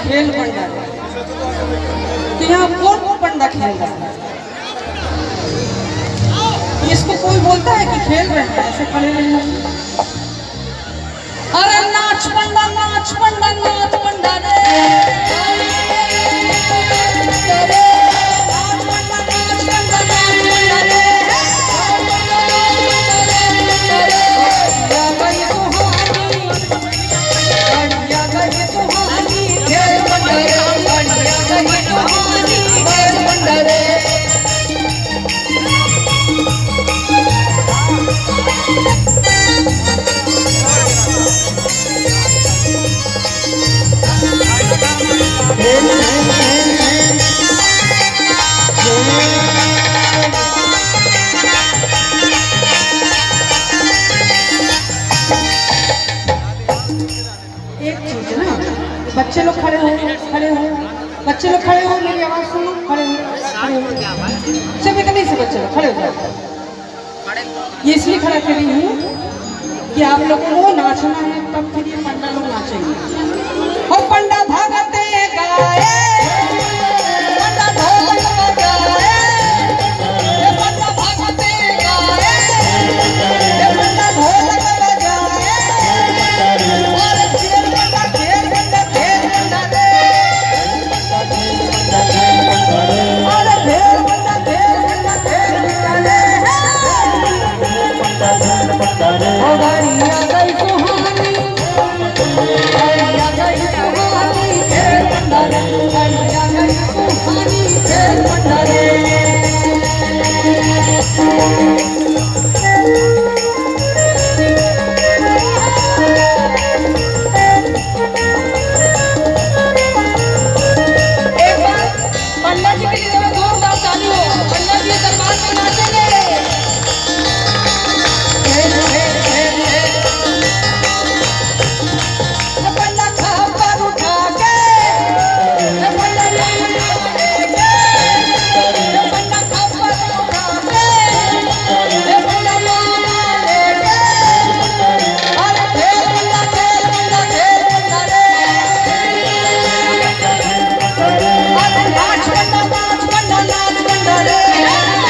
खेल पंडा तो यहाँ कौन पंडा खेल रहा है? इसको कोई बोलता है कि खेल रहे हैं? ऐसे खड़े रहना। अरे नाच पंडा नाच पंडा नाच पंडा रे, बच्चे लोग खड़े हो, खड़े हो, बच्चे लोग खड़े हो, मेरी आवाज सुनो, खड़े हो, खड़े हो, सब इतने से बच्चे लोग खड़े हो जाओ। ये इसलिए खड़ा कर रही हूँ कि आप लोगों को नाचना है, तब फिर ये पंडा लोग नाचेंगे।